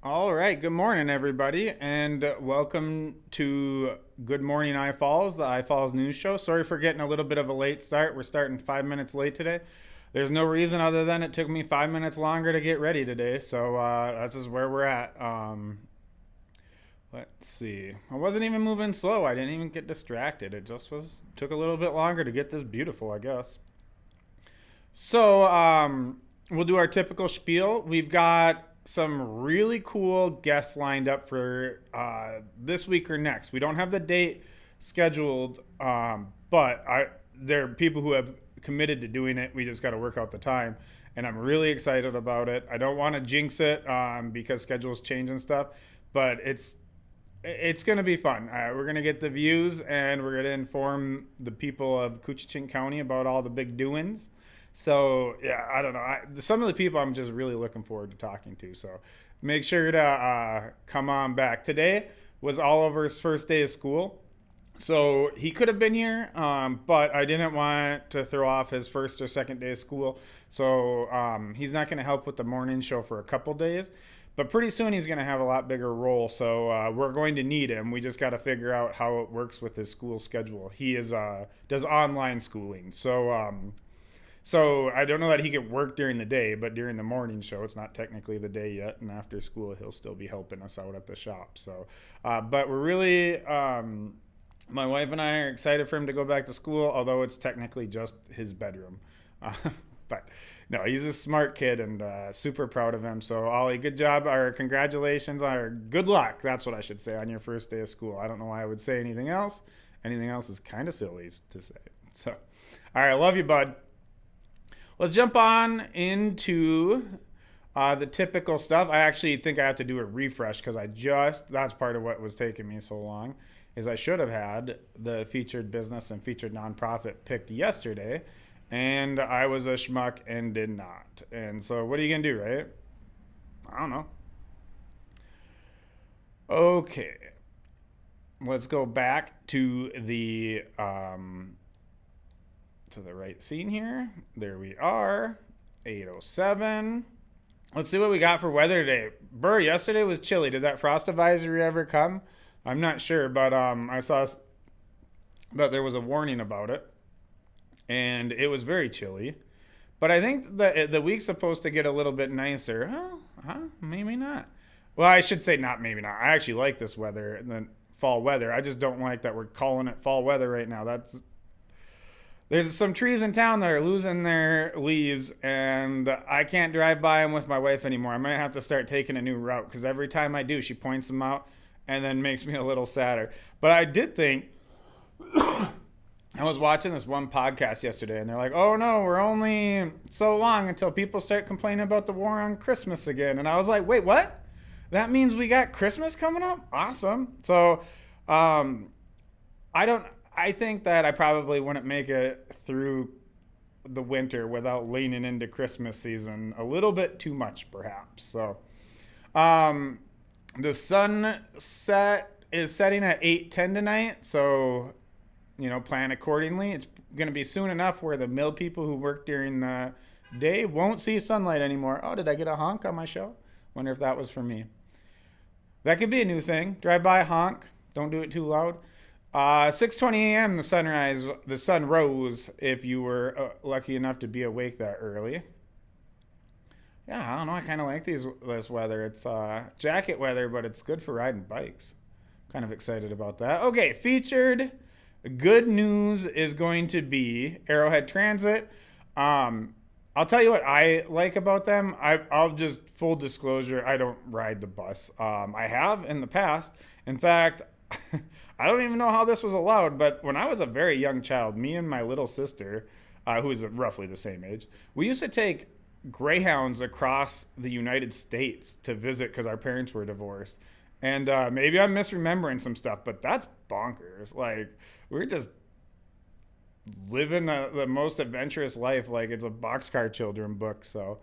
All right, good morning, everybody, and welcome to Good Morning IFalls, the IFalls news show. Sorry for getting a little bit of a late start. We're starting 5 minutes late today. There's no reason other than it took me 5 minutes longer to get ready today, so this is where we're at. Let's see. I wasn't even moving slow. I didn't even get distracted. It just took a little bit longer to get this beautiful, I guess. So we'll do our typical spiel. We've got some really cool guests lined up for this week or next. We don't have the date scheduled, but there are people who have committed to doing it. We just got to work out the time, and I'm really excited about it. I don't want to jinx it because schedules change and stuff, but it's going to be fun. We're going to get the views, and we're going to inform the people of Coochin County about all the big doings. So yeah, I don't know. Some of the people I'm just really looking forward to talking to. So make sure to come on back. Today was Oliver's first day of school, so he could have been here, but I didn't want to throw off his first or second day of school. So he's not going to help with the morning show for a couple days. But pretty soon he's going to have a lot bigger role, so we're going to need him. We just got to figure out how it works with his school schedule. He does online schooling, so I don't know that he could work during the day, but during the morning show, it's not technically the day yet, and after school, he'll still be helping us out at the shop. So, but we're really, my wife and I are excited for him to go back to school, although it's technically just his bedroom. Uh, but no, he's a smart kid and super proud of him. So, Ollie, good job, or congratulations, or good luck. That's what I should say on your first day of school. I don't know why I would say anything else. Anything else is kind of silly to say. So, all right, I love you, bud. Let's jump on into the typical stuff. I actually think I have to do a refresh because that's part of what was taking me so long, is I should have had the featured business and featured nonprofit picked yesterday, and I was a schmuck and did not. And so what are you going to do, right? I don't know. Okay. Let's go back to the right scene here. There we are. 8:07. Let's see what we got for weather today. Burr, yesterday was chilly. Did that frost advisory ever come? I'm not sure, but I saw that there was a warning about it, and it was very chilly. But I think that the week's supposed to get a little bit nicer. Maybe not. Well, I should say not maybe not. I actually like this weather, the fall weather. I just don't like that we're calling it fall weather right now. There's some trees in town that are losing their leaves, and I can't drive by them with my wife anymore. I might have to start taking a new route because every time I do, she points them out and then makes me a little sadder. But I did think, I was watching this one podcast yesterday, and they're like, oh no, we're only so long until people start complaining about the war on Christmas again. And I was like, wait, what? That means we got Christmas coming up? Awesome. So, I think that I probably wouldn't make it through the winter without leaning into Christmas season a little bit too much, perhaps. So, the sunset is setting at 8:10 tonight, so plan accordingly. It's going to be soon enough where the mill people who work during the day won't see sunlight anymore. Oh, did I get a honk on my show? Wonder if that was for me. That could be a new thing. Drive by, honk. Don't do it too loud. 6:20 a.m. The sun rose. If you were lucky enough to be awake that early. Yeah, I don't know. I kind of like this weather. It's jacket weather, but it's good for riding bikes. Kind of excited about that. Okay, featured good news is going to be Arrowhead Transit. I'll tell you what I like about them. I'll just full disclosure. I don't ride the bus. I have in the past. In fact, I don't even know how this was allowed, but when I was a very young child, me and my little sister, who is roughly the same age, we used to take Greyhounds across the United States to visit because our parents were divorced. And maybe I'm misremembering some stuff, but that's bonkers. Like, we're just living the most adventurous life like it's a Boxcar Children book. So,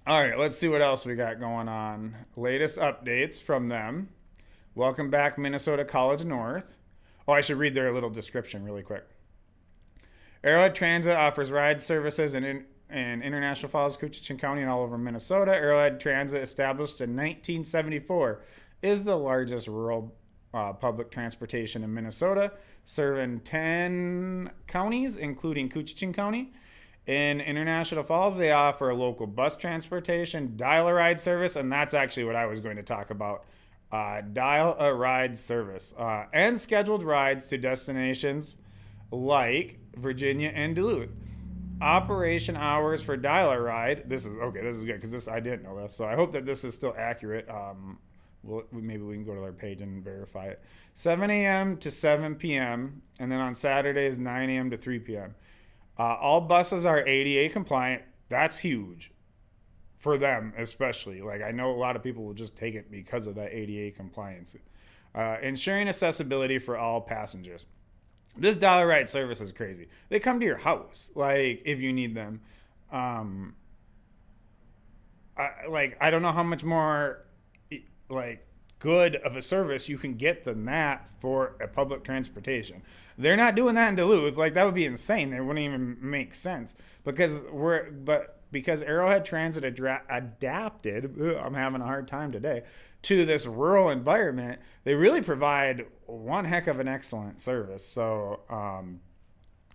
all right, let's see what else we got going on. Latest updates from them. Welcome back, Minnesota College North. Oh, I should read their little description really quick. Arrowhead Transit offers ride services and in International Falls, Coochin County, and all over Minnesota. Arrowhead Transit, established in 1974, is the largest rural public transportation in Minnesota, serving 10 counties, including Coochin County. In International Falls, they offer local bus transportation, dial-a-ride service, and that's actually what I was going to talk about. Dial-a-ride service and scheduled rides to destinations like Virginia and Duluth. Operation hours for dial-a-ride. This is okay. This is good because I didn't know this, so I hope that this is still accurate. Maybe we can go to their page and verify it. 7 a.m. to 7 p.m. and then on Saturdays 9 a.m. to 3 p.m. All buses are ADA compliant. That's huge for them, especially. Like, I know a lot of people will just take it because of that ADA compliance. Ensuring accessibility for all passengers. This dollar ride service is crazy. They come to your house, like, if you need them. I don't know how much more, like, good of a service you can get than that for a public transportation. They're not doing that in Duluth. Like, that would be insane. It wouldn't even make sense because Arrowhead Transit adapted. I'm having a hard time today, to this rural environment. They really provide one heck of an excellent service. So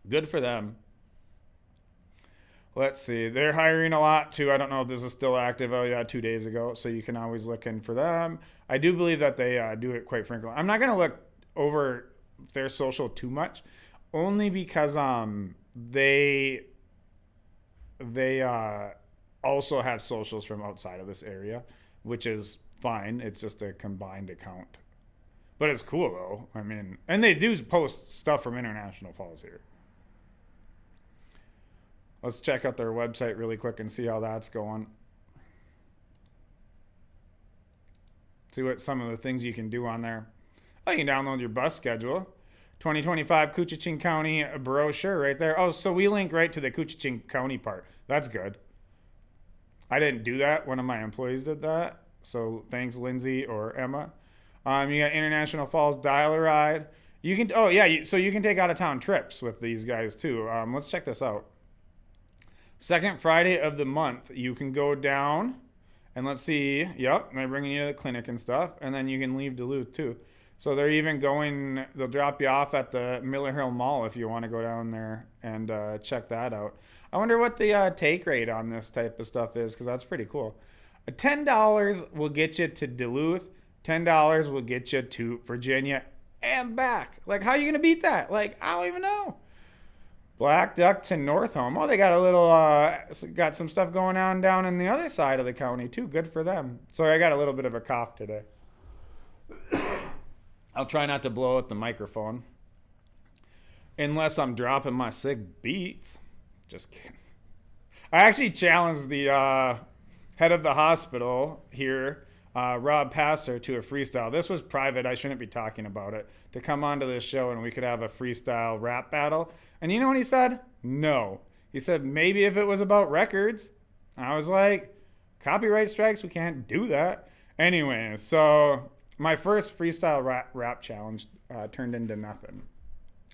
good for them. Let's see. They're hiring a lot too. I don't know if this is still active. Oh yeah, 2 days ago. So you can always look in for them. I do believe that they do it quite frankly. I'm not going to look over their social too much, only because they also have socials from outside of this area, which is fine. It's just a combined account. But it's cool though. I mean, and they do post stuff from International Falls here. Let's check out their website really quick and see how that's going. See what some of the things you can do on there. Oh, you can download your bus schedule. 2025 Coochin County brochure right there. Oh, so we link right to the Coochin County part. That's good. I didn't do that. One of my employees did that. So thanks, Lindsay or Emma. You got International Falls dial-a-ride. You can, so you can take out-of-town trips with these guys too. Let's check this out. Second Friday of the month, you can go down and let's see. Yep, they're bringing you to the clinic and stuff. And then you can leave Duluth too. So they're even they'll drop you off at the Miller Hill Mall if you want to go down there and check that out. I wonder what the take rate on this type of stuff is, because that's pretty cool. $10 will get you to Duluth. $10 will get you to Virginia and back. Like, how are you going to beat that? Like, I don't even know. Black Duck to North Home. Oh, they got a little, got some stuff going on down in the other side of the county too. Good for them. Sorry, I got a little bit of a cough today. I'll try not to blow out the microphone. Unless I'm dropping my sick beats. Just kidding. I actually challenged the head of the hospital here, Rob Passer, to a freestyle. This was private. I shouldn't be talking about it. To come onto this show and we could have a freestyle rap battle. And you know what he said? No. He said maybe if it was about records. I was like, copyright strikes, we can't do that. Anyway, so my first freestyle rap challenge turned into nothing.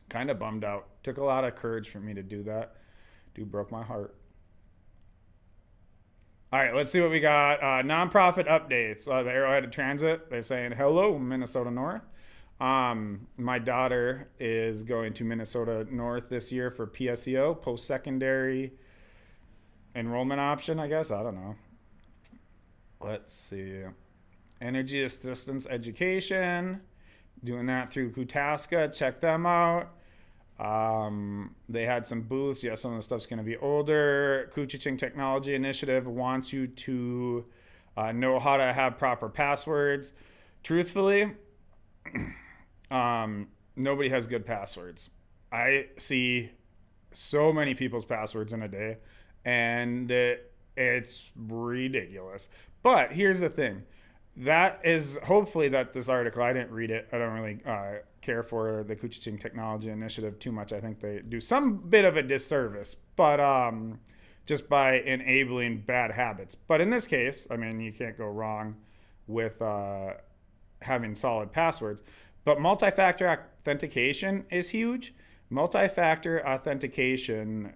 Kind of bummed out. Took a lot of courage for me to do that. Dude broke my heart. All right, let's see what we got. Nonprofit updates. The Arrowhead Transit, they're saying, hello, Minnesota North. My daughter is going to Minnesota North this year for PSEO, post-secondary enrollment option, I guess. I don't know. Let's see. Energy Assistance Education. Doing that through Kutaska. Check them out. They had some booths. Yeah, some of the stuff's going to be older. Coochin Technology Initiative wants you to know how to have proper passwords. Truthfully, nobody has good passwords. I see so many people's passwords in a day, and it's ridiculous. But here's the thing. That is hopefully that this article, I didn't read it. I don't really care for the Coochin Technology Initiative too much. I think they do some bit of a disservice, but just by enabling bad habits. But in this case, I mean, you can't go wrong with having solid passwords. But multi-factor authentication is huge. Multi-factor authentication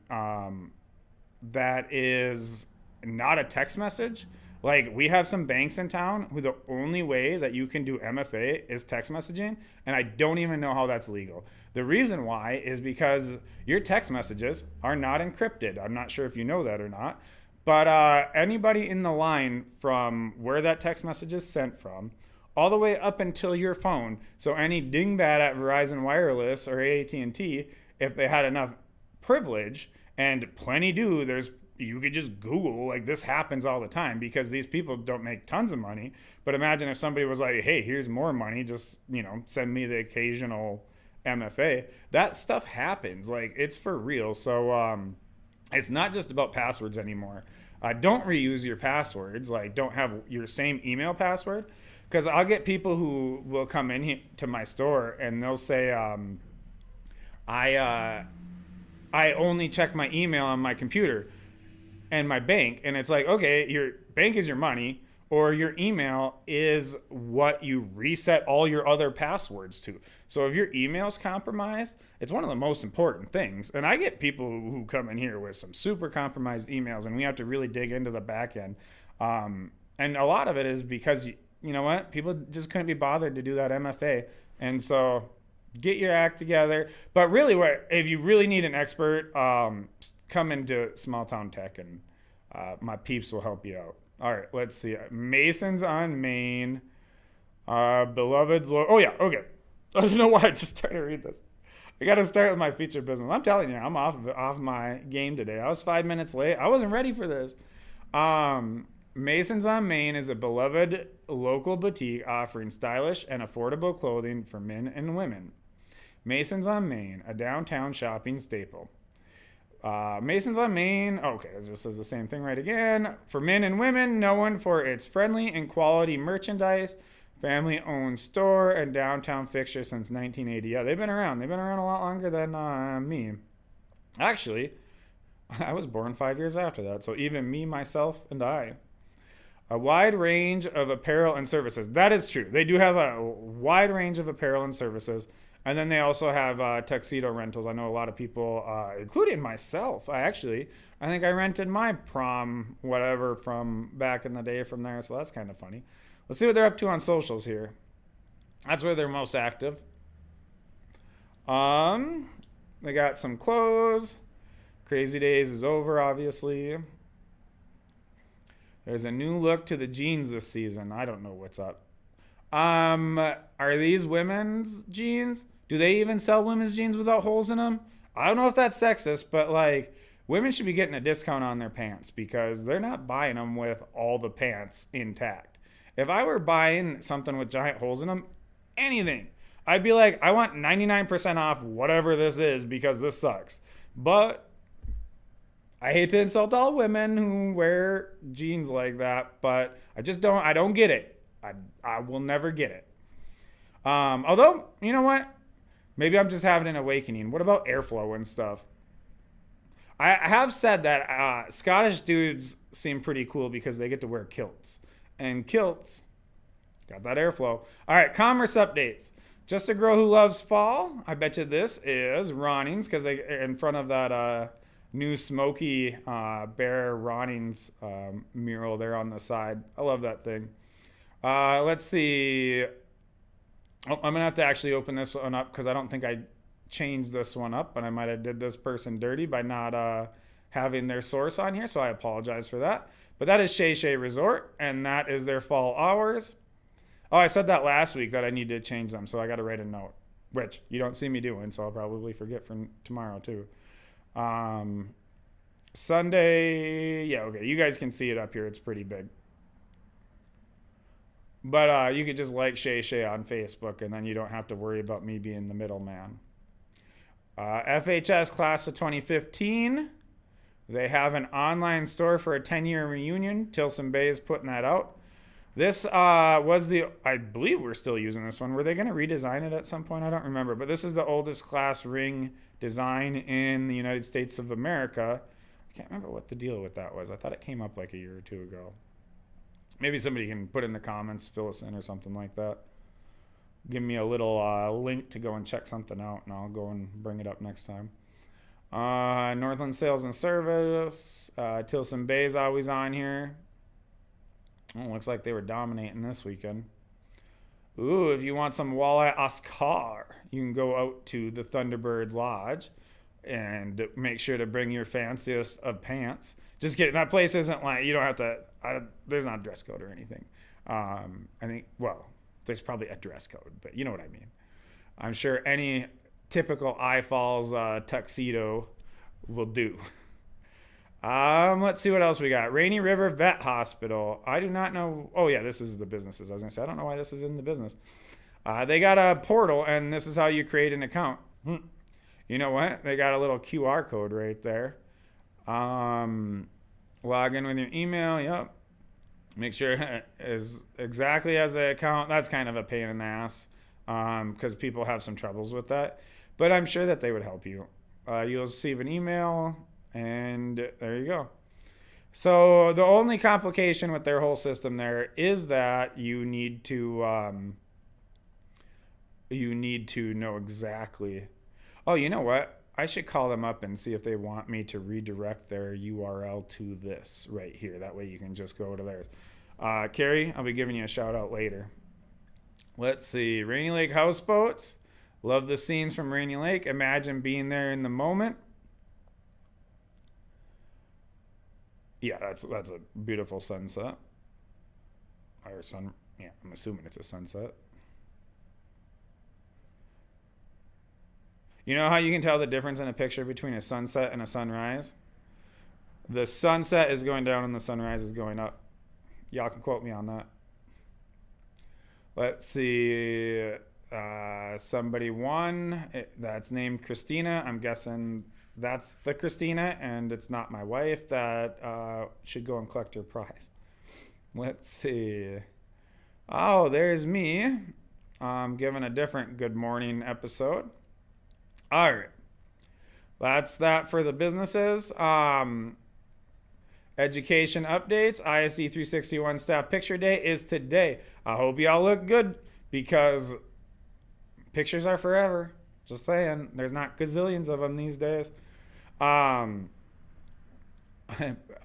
that is not a text message. Like, we have some banks in town who the only way that you can do MFA is text messaging, and I don't even know how that's legal. The reason why is because your text messages are not encrypted. I'm not sure if you know that or not, but anybody in the line from where that text message is sent from, all the way up until your phone. So any dingbat at Verizon Wireless or AT&T, if they had enough privilege, and plenty do, you could just Google, like, this happens all the time because these people don't make tons of money. But imagine if somebody was like, hey, here's more money, just, send me the occasional MFA. That stuff happens. Like, it's for real. So it's not just about passwords anymore. Don't reuse your passwords. Like, don't have your same email password. Because I'll get people who will come in to my store and they'll say, I only check my email on my computer and my bank. And it's like, okay, your bank is your money, or your email is what you reset all your other passwords to. So if your email's compromised, it's one of the most important things. And I get people who come in here with some super compromised emails, and we have to really dig into the back end. And a lot of it is because, you know what, people just couldn't be bothered to do that MFA. And so get your act together. But really, if you really need an expert, come into Small Town Tech, and my peeps will help you out. All right, let's see. Masons on Main. Beloved. Oh, yeah, okay. I don't know why I just started to read this. I got to start with my feature business. I'm telling you, I'm off my game today. I was 5 minutes late. I wasn't ready for this. Masons on Main is a beloved local boutique offering stylish and affordable clothing for men and women. Masons on Main, a downtown shopping staple. Masons on Main, okay, it just says the same thing right again. For men and women, known for its friendly and quality merchandise, family-owned store, and downtown fixture since 1980. Yeah, they've been around. They've been around a lot longer than me. Actually, I was born 5 years after that, so even me, myself, and I. A wide range of apparel and services. That is true. They do have a wide range of apparel and services. And then they also have tuxedo rentals. I know a lot of people, including myself, I think I rented my prom whatever from back in the day from there. So that's kind of funny. Let's see what they're up to on socials here. That's where they're most active. They got some clothes. Crazy Days is over, obviously. There's a new look to the jeans this season. I don't know what's up. Are these women's jeans? Do they even sell women's jeans without holes in them? I don't know if that's sexist, but like, women should be getting a discount on their pants because they're not buying them with all the pants intact. If I were buying something with giant holes in them, anything, I'd be like, I want 99% off whatever this is because this sucks. But I hate to insult all women who wear jeans like that, but I don't get it. I will never get it. Although, you know what? Maybe I'm just having an awakening. What about airflow and stuff? I have said that Scottish dudes seem pretty cool because they get to wear kilts. And kilts got that airflow. All right, commerce updates. Just a girl who loves fall. I bet you this is Ronings because they in front of that new smoky Bear Ronings mural there on the side. I love that thing. Let's see. I'm going to have to actually open this one up because I don't think I changed this one up, and I might have did this person dirty by not having their source on here, so I apologize for that. But that is Shay Shay Resort, and that is their fall hours. Oh, I said that last week that I need to change them, so I got to write a note, which you don't see me doing, so I'll probably forget for tomorrow too. Sunday, yeah, okay, you guys can see it up here. It's pretty big. But you could just like Shay Shay on Facebook, and then you don't have to worry about me being the middleman. FHS Class of 2015. They have an online store for a 10-year reunion. Tilson Bay is putting that out. This I believe we're still using this one. Were they going to redesign it at some point? I don't remember. But this is the oldest class ring design in the United States of America. I can't remember what the deal with that was. I thought it came up like a year or two ago. Maybe somebody can put in the comments, fill us in or something like that. Give me a little link to go and check something out, and I'll go and bring it up next time. Northland Sales and Service. Tilson Bay's always on here. Oh, looks like they were dominating this weekend. Ooh, if you want some walleye Oscar, you can go out to the Thunderbird Lodge and make sure to bring your fanciest of pants. Just kidding. That place isn't like, you don't have to, there's not a dress code or anything. I think, well, there's probably a dress code, but you know what I mean. I'm sure any typical IFalls tuxedo will do. Let's see what else we got. Rainy River Vet Hospital. I do not know. Oh, yeah, this is the businesses. I was going to say, I don't know why this is in the business. They got a portal, and this is how you create an account. You know what? They got a little QR code right there. Log in with your email. Yep. Make sure it is exactly as the account. That's kind of a pain in the ass because people have some troubles with that. But I'm sure that they would help you. You'll receive an email. And there you go. So the only complication with their whole system there is that you need to know exactly. Oh, you know what? I should call them up and see if they want me to redirect their URL to this right here. That way you can just go to theirs. Carrie, I'll be giving you a shout out later. Let's see. Rainy Lake Houseboats. Love the scenes from Rainy Lake. Imagine being there in the moment. Yeah, that's a beautiful sunset. Or sun, yeah, I'm assuming it's a sunset. You know how you can tell the difference in a picture between a sunset and a sunrise? The sunset is going down and the sunrise is going up. Y'all can quote me on that. Let's see. Somebody won. That's named Christina. I'm guessing that's the Christina, and it's not my wife that should go and collect her prize. Let's see. Oh, there's me. I'm giving a different good morning episode. All right. That's that for the businesses. Education updates. ISD 361 staff picture day is today. I hope y'all look good because pictures are forever. Just saying. There's not gazillions of them these days.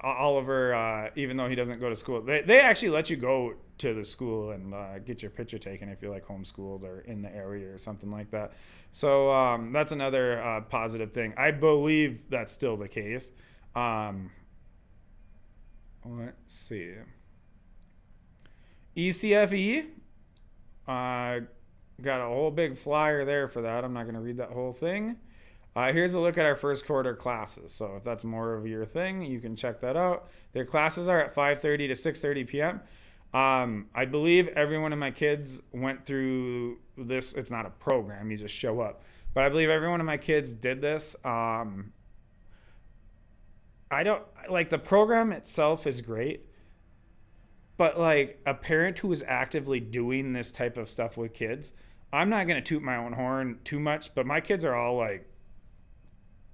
Oliver, even though he doesn't go to school, they actually let you go to the school and get your picture taken if you're like homeschooled or in the area or something like that. So that's another positive thing. I believe that's still the case. Let's see. ECFE. Got a whole big flyer there for that. I'm not going to read that whole thing. Here's a look at our first quarter classes. So if that's more of your thing, you can check that out. Their classes are at 5:30 to 6:30 p.m. I believe every one of my kids went through this. It's not a program. You just show up. But I believe every one of my kids did this. I don't like the program itself is great. But like a parent who is actively doing this type of stuff with kids, I'm not going to toot my own horn too much, but my kids are all like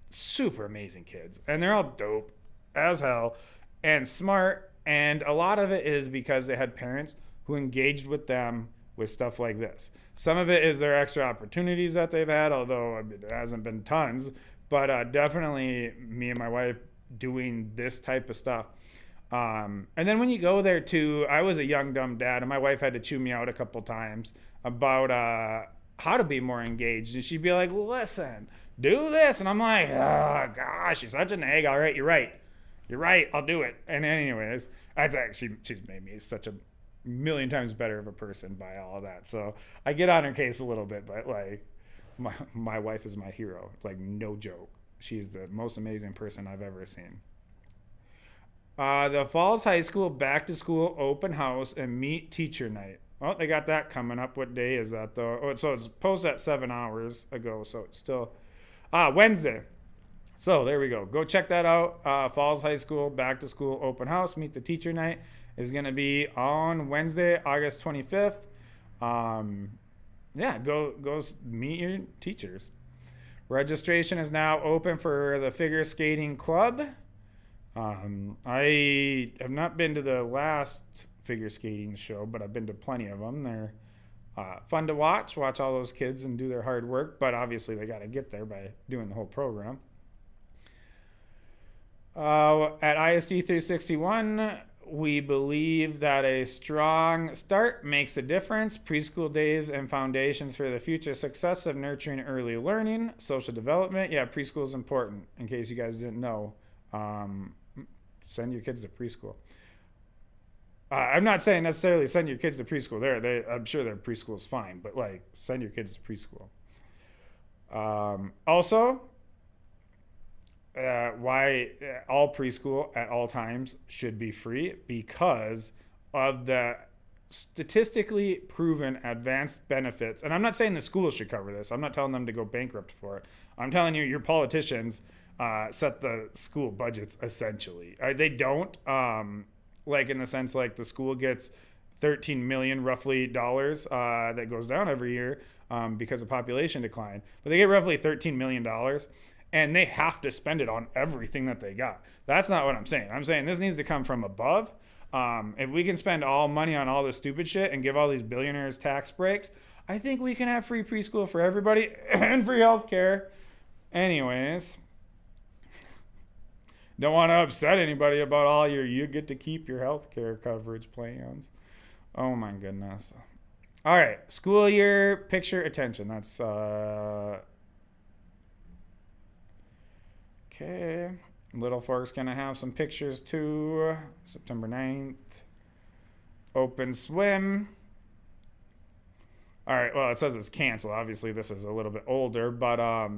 super amazing kids. And they're all dope as hell and smart. And a lot of it is because they had parents who engaged with them with stuff like this. Some of it is their extra opportunities that they've had, although it hasn't been tons. But definitely me and my wife doing this type of stuff. And then when you go there too, I was a young, dumb dad, and my wife had to chew me out a couple times about how to be more engaged. And she'd be like, listen, do this. And I'm like, oh, gosh, you're such an egg. All right, you're right. You're right. I'll do it. And anyways, that's actually, she's made me such a million times better of a person by all of that. So I get on her case a little bit, but like my wife is my hero. Like, no joke. She's the most amazing person I've ever seen. The Falls High School back to school open house and meet teacher night. Well, they got that coming up. What day is that though? Oh, so it's posted at 7 hours ago. So it's still Wednesday. So there we go. Go check that out. Falls High School back to school open house meet the teacher night is going to be on Wednesday, August 25th. Yeah, go meet your teachers. Registration is now open for the figure skating club. I have not been to the last figure skating show, but I've been to plenty of them. They're fun to watch all those kids and do their hard work, but obviously they got to get there by doing the whole program. At ISD 361, we believe that a strong start makes a difference. Preschool days and foundations for the future success of nurturing early learning, social development. Yeah, preschool is important, in case you guys didn't know. Um, Send your kids to preschool. I'm not saying necessarily send your kids to preschool. I'm sure their preschool is fine, but like send your kids to preschool. Also, why all preschool at all times should be free because of the statistically proven advanced benefits. And I'm not saying the schools should cover this. I'm not telling them to go bankrupt for it. I'm telling you, your politicians set the school budgets essentially. They don't, like in the sense like the school gets 13 million roughly dollars that goes down every year because of population decline. But they get roughly $13 million and they have to spend it on everything that they got. That's not what I'm saying. I'm saying this needs to come from above. If we can spend all money on all this stupid shit and give all these billionaires tax breaks, I think we can have free preschool for everybody and free healthcare. Anyways, don't want to upset anybody about all you get to keep your healthcare coverage plans. Oh my goodness. All right, school year picture attention. That's okay. Little Fork's gonna have some pictures too. September 9th. Open swim. All right, well, it says it's canceled. Obviously, this is a little bit older, but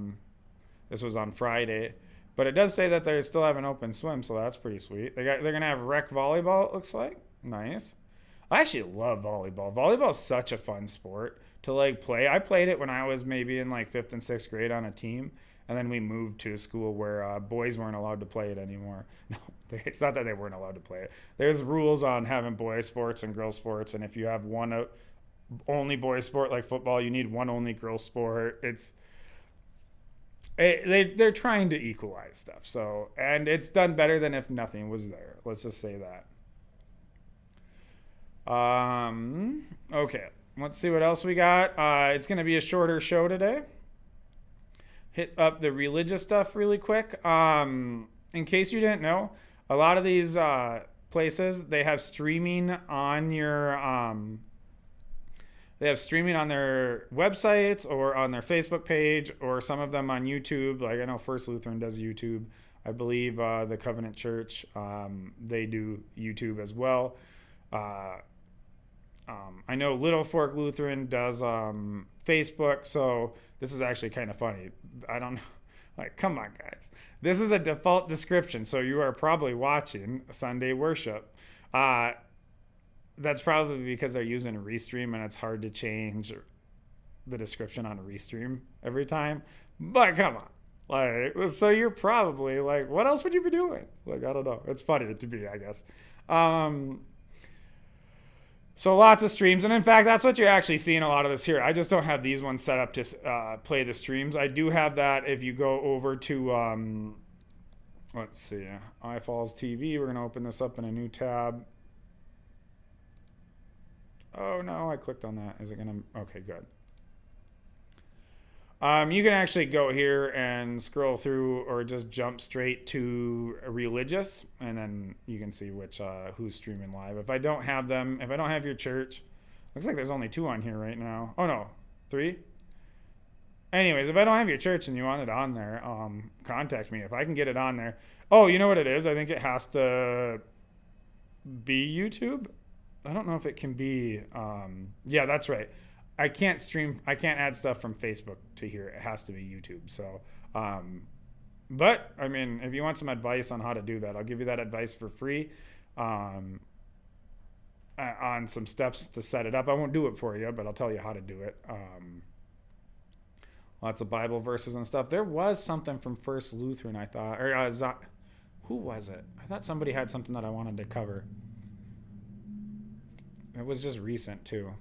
this was on Friday. But it does say that they still have an open swim, so that's pretty sweet. They're gonna have rec volleyball, it looks like. Nice. I actually love volleyball. Volleyball is such a fun sport to like play. I played it when I was maybe in like 5th and 6th grade on a team, and then we moved to a school where boys weren't allowed to play it anymore. No, it's not that they weren't allowed to play it. There's rules on having boys sports and girls sports, and if you have one only boys sport like football, you need one only girls sport. They're trying to equalize stuff. So, and it's done better than if nothing was there. Let's just say that. Okay, let's see what else we got. It's going to be a shorter show today. Hit up the religious stuff really quick. In case you didn't know, a lot of these places, they have streaming on they have streaming on their websites or on their Facebook page, or some of them on YouTube. Like I know First Lutheran does YouTube. I believe the Covenant Church, they do YouTube as well. I know Little Fork Lutheran does Facebook, so this is actually kind of funny. I don't know. Like, come on, guys. This is a default description, so you are probably watching Sunday worship. That's probably because they're using a Restream, and it's hard to change the description on a Restream every time. But come on. Like, so you're probably like, what else would you be doing? Like, I don't know. It's funny to me, I guess. So lots of streams, and in fact, that's what you're actually seeing a lot of this here. I just don't have these ones set up to play the streams. I do have that if you go over to, let's see, IFalls TV. We're going to open this up in a new tab. Oh, no, I clicked on that. Is it going to? Okay, good. You can actually go here and scroll through, or just jump straight to religious, and then you can see which who's streaming live. If I don't have them, if I don't have your church, looks like there's only 2 on here right now. Oh no, 3. Anyways, if I don't have your church and you want it on there, contact me if I can get it on there. Oh, you know what it is? I think it has to be YouTube. I don't know if it can be. Yeah, that's right. I can't add stuff from Facebook to here. It has to be YouTube. So, but I mean, if you want some advice on how to do that, I'll give you that advice for free, on some steps to set it up. I won't do it for you, but I'll tell you how to do it. Lots of Bible verses and stuff. There was something from First Lutheran, I thought, or who was it? I thought somebody had something that I wanted to cover. It was just recent too.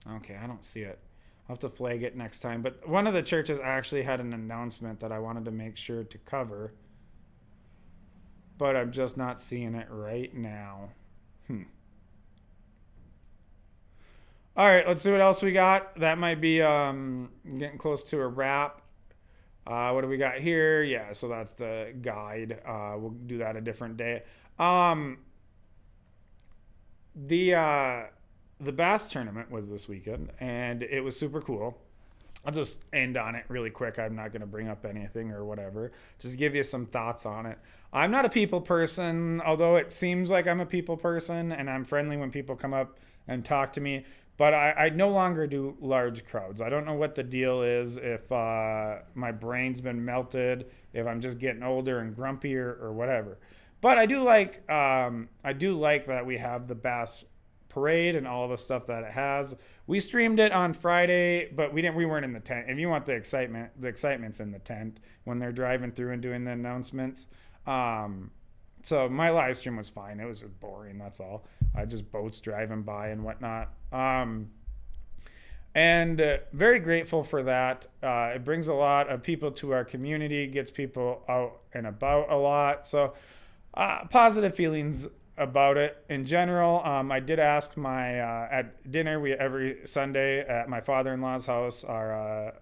Okay, I don't see it. I'll have to flag it next time. But one of the churches actually had an announcement that I wanted to make sure to cover. But I'm just not seeing it right now. All right, let's see what else we got. That might be getting close to a wrap. What do we got here? Yeah, so that's the guide. We'll do that a different day. Um, the bass tournament was this weekend, and it was super cool. I'll just end on it really quick. I'm not going to bring up anything or whatever. Just give you some thoughts on it. I'm not a people person, although it seems like I'm a people person, and I'm friendly when people come up and talk to me. But I no longer do large crowds. I don't know what the deal is, if my brain's been melted, if I'm just getting older and grumpier or whatever. But I do like that we have the bass parade and all the stuff that it has. We streamed it on Friday, but we weren't in the tent. If you want the excitement's in the tent when they're driving through and doing the announcements. So my live stream was fine. It was just boring, that's all. Just boats driving by and whatnot. And very grateful for that. It brings a lot of people to our community, gets people out and about a lot. So positive feelings about it in general. I did ask at dinner, we every Sunday at my father-in-law's house, our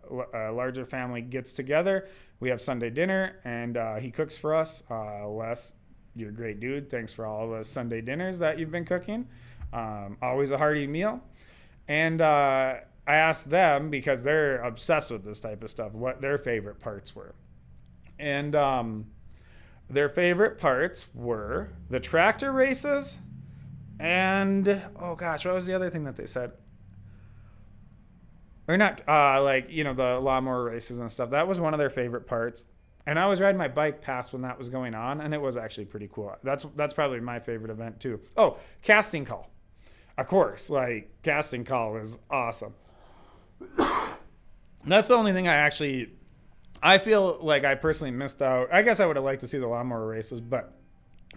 larger family gets together. We have Sunday dinner, and he cooks for us. Les, you're a great dude. Thanks for all the Sunday dinners that you've been cooking. Always a hearty meal. And I asked them, because they're obsessed with this type of stuff, what their favorite parts were. And their favorite parts were the tractor races and, oh gosh, what was the other thing that they said? Or not, the lawnmower races and stuff. That was one of their favorite parts. And I was riding my bike past when that was going on, and it was actually pretty cool. That's probably my favorite event too. Oh, casting call. Of course, casting call is awesome. That's the only thing I feel like I personally missed out. I guess I would have liked to see the lawnmower races, but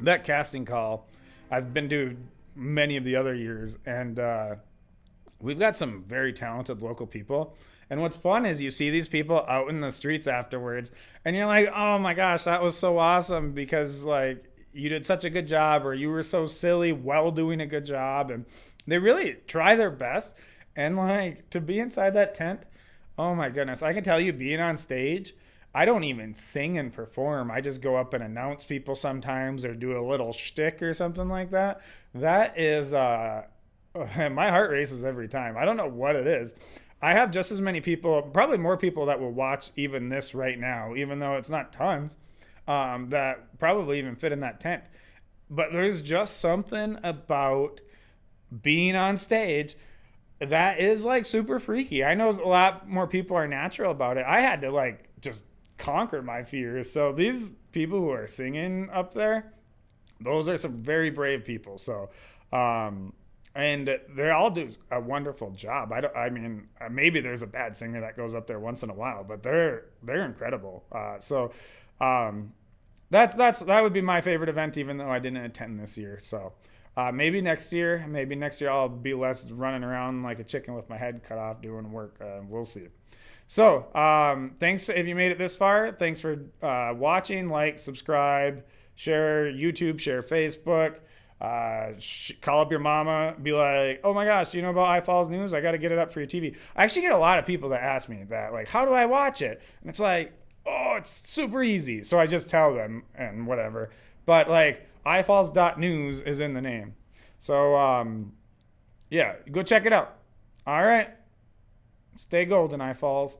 that casting call, I've been to many of the other years, and we've got some very talented local people. And what's fun is you see these people out in the streets afterwards, and you're like, oh my gosh, that was so awesome, because you did such a good job, or you were so silly while doing a good job. And they really try their best. And to be inside that tent, oh my goodness, I can tell you, being on stage, I don't even sing and perform. I just go up and announce people sometimes, or do a little shtick or something like that. That is, my heart races every time. I don't know what it is. I have just as many people, probably more people, that will watch even this right now, even though it's not tons, that probably even fit in that tent. But there's just something about being on stage that is super freaky. I know a lot more people are natural about it. I had to just conquer my fears. So these people who are singing up there, those are some very brave people. So, and they all do a wonderful job. I mean, maybe there's a bad singer that goes up there once in a while, but they're incredible. That would be my favorite event, even though I didn't attend this year. So maybe next year I'll be less running around like a chicken with my head cut off doing work. We'll see. So thanks if you made it this far. Thanks for watching. Subscribe, share YouTube, share Facebook. Call up your mama, be like, oh my gosh, do you know about IFalls news? I got to get it up for your TV. I actually get a lot of people that ask me that, how do I watch it? And it's oh, it's super easy. So I just tell them and whatever. But ifalls.news is in the name. So yeah, go check it out. All right. Stay golden, IFalls.